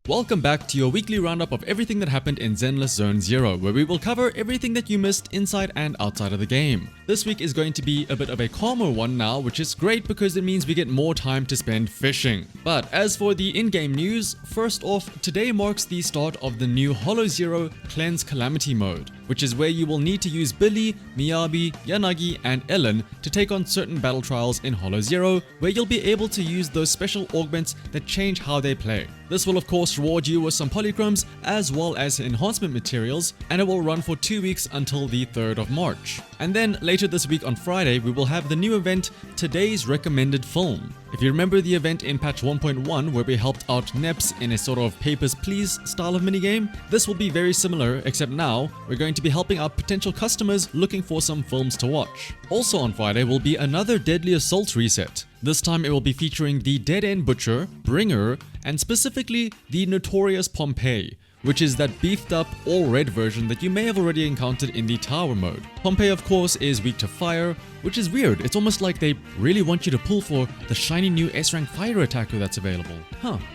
Welcome back to your weekly roundup of everything that happened in Zenless Zone Zero, where we will cover everything that you missed inside and outside of the game. This week is going to be a bit of a calmer one now, which is great because it means we get more time to spend fishing. But as for the in-game news, first off, today marks the start of the new Hollow Zero Cleanse Calamity mode, which is where you will need to use Billy, Miyabi, Yanagi, and Ellen to take on certain battle trials in Hollow Zero, where you'll be able to use those special augments that change how they play. This will of course reward you with some polychromes as well as enhancement materials, and it will run for 2 weeks until the 3rd of March. And then later this week on Friday, we will have the new event, Today's Recommended Film. If you remember the event in patch 1.1 where we helped out Neps in a sort of Papers, Please style of minigame, this will be very similar, except now we're going to be helping out potential customers looking for some films to watch. Also on Friday will be another Deadly Assault reset. This time it will be featuring the Dead End Butcher, Bringer, and specifically the Notorious Pompeii, which is that beefed up all-red version that you may have already encountered in the tower mode. Pompeii of course is weak to fire, which is weird. It's almost like they really want you to pull for the shiny new S-rank fire attacker that's available.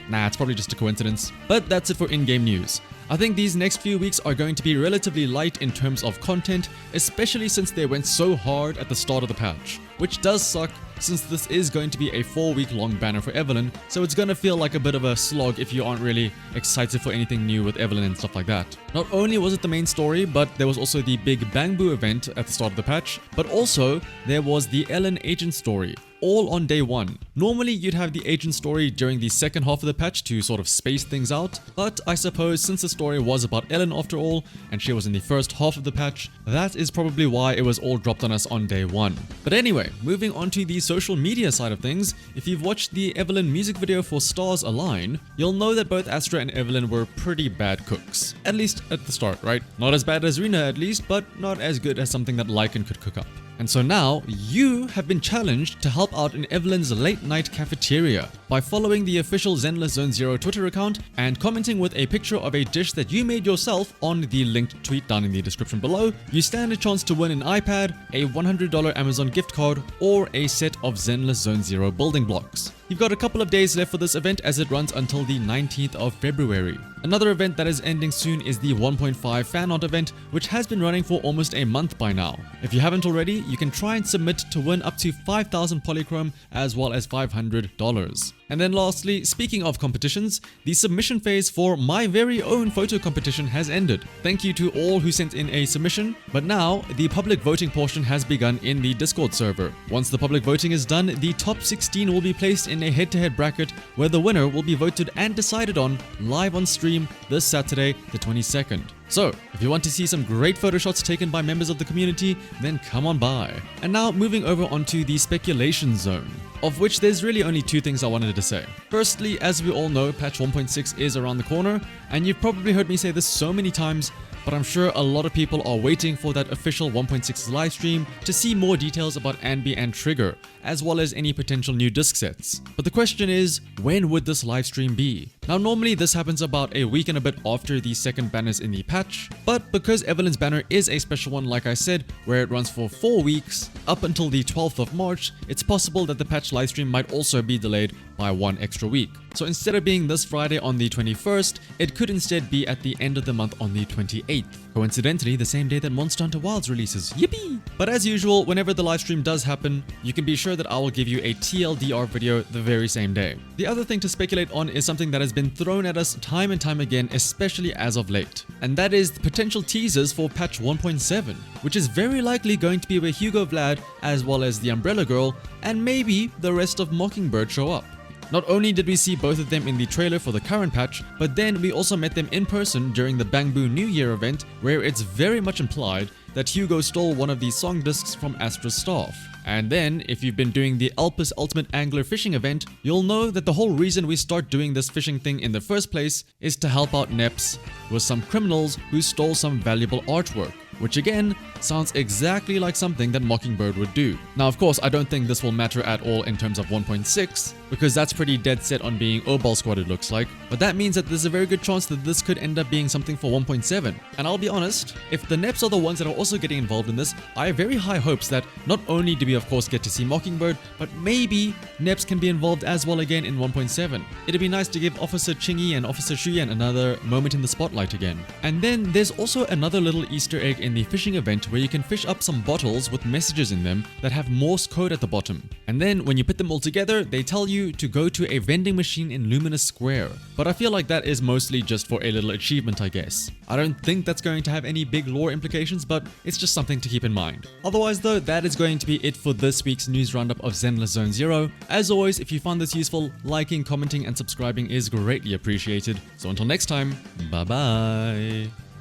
Nah, it's probably just a coincidence. But that's it for in-game news. I think these next few weeks are going to be relatively light in terms of content, especially since they went so hard at the start of the patch, which does suck since this is going to be a 4-week-long banner for Evelyn, so it's gonna feel like a bit of a slog if you aren't really excited for anything new with Evelyn and stuff like that. Not only was it the main story, but there was also the big Bang Boo event at the start of the patch, but also there was the Ellen agent story, all on day 1. Normally you'd have the agent story during the second half of the patch to sort of space things out, but I suppose since the story was about Ellen after all, and she was in the first half of the patch, that is probably why it was all dropped on us on day 1. But anyway, moving on to the social media side of things, if you've watched the Evelyn music video for Stars Align, you'll know that both Astra and Evelyn were pretty bad cooks. At least at the start, right? Not as bad as Rena at least, but not as good as something that Lycan could cook up. And so now, you have been challenged to help out in Evelyn's late night cafeteria by following the official Zenless Zone Zero Twitter account and commenting with a picture of a dish that you made yourself on the linked tweet down in the description below. You stand a chance to win an iPad, a $100 Amazon gift card, or a set of Zenless Zone Zero building blocks. You've got a couple of days left for this event as it runs until the 19th of February. Another event that is ending soon is the 1.5 fan art event, which has been running for almost a month by now. If you haven't already, you can try and submit to win up to 5,000 polychrome as well as $500. And then lastly, speaking of competitions, the submission phase for my very own photo competition has ended. Thank you to all who sent in a submission, but now the public voting portion has begun in the Discord server. Once the public voting is done, the top 16 will be placed in a head-to-head bracket where the winner will be voted and decided on live on stream this Saturday, the 22nd. So, if you want to see some great photo shots taken by members of the community, then come on by. And now moving over onto the speculation zone, of which there's really only 2 things I wanted to say. Firstly, as we all know, patch 1.6 is around the corner, and you've probably heard me say this so many times, but I'm sure a lot of people are waiting for that official 1.6 livestream to see more details about Anby and Trigger, as well as any potential new disc sets. But the question is, when would this livestream be? Now normally this happens about a week and a bit after the second banners in the patch, but because Evelyn's banner is a special one like I said, where it runs for 4 weeks, up until the 12th of March, it's possible that the patch livestream might also be delayed by 1 extra week. So instead of being this Friday on the 21st, it could instead be at the end of the month on the 28th. Coincidentally, the same day that Monster Hunter Wilds releases. Yippee! But as usual, whenever the livestream does happen, you can be sure that I will give you a TLDR video the very same day. The other thing to speculate on is something that has been thrown at us time and time again, especially as of late. And that is the potential teasers for patch 1.7, which is very likely going to be where Hugo Vlad, as well as the Umbrella Girl, and maybe the rest of Mockingbird show up. Not only did we see both of them in the trailer for the current patch, but then we also met them in person during the Bang Boo New Year event, where it's very much implied that Hugo stole one of the song discs from Astra's staff. And then, if you've been doing the Elpis Ultimate Angler fishing event, you'll know that the whole reason we start doing this fishing thing in the first place is to help out Neps with some criminals who stole some valuable artwork, which again sounds exactly like something that Mockingbird would do. Now of course I don't think this will matter at all in terms of 1.6, because that's pretty dead set on being Orbol Squad it looks like, but that means that there's a very good chance that this could end up being something for 1.7. And I'll be honest, if the NEPs are the ones that are also getting involved in this, I have very high hopes that not only do we of course get to see Mockingbird, but maybe NEPs can be involved as well again in 1.7. It'd be nice to give Officer Chingy and Officer Shuyan another moment in the spotlight again. And then there's also another little Easter egg in the fishing event where you can fish up some bottles with messages in them that have Morse code at the bottom. And then when you put them all together, they tell you to go to a vending machine in Luminous Square. But I feel like that is mostly just for a little achievement, I guess. I don't think that's going to have any big lore implications, but it's just something to keep in mind. Otherwise though, that is going to be it for this week's news roundup of Zenless Zone Zero. As always, if you found this useful, liking, commenting and subscribing is greatly appreciated. So until next time, bye bye.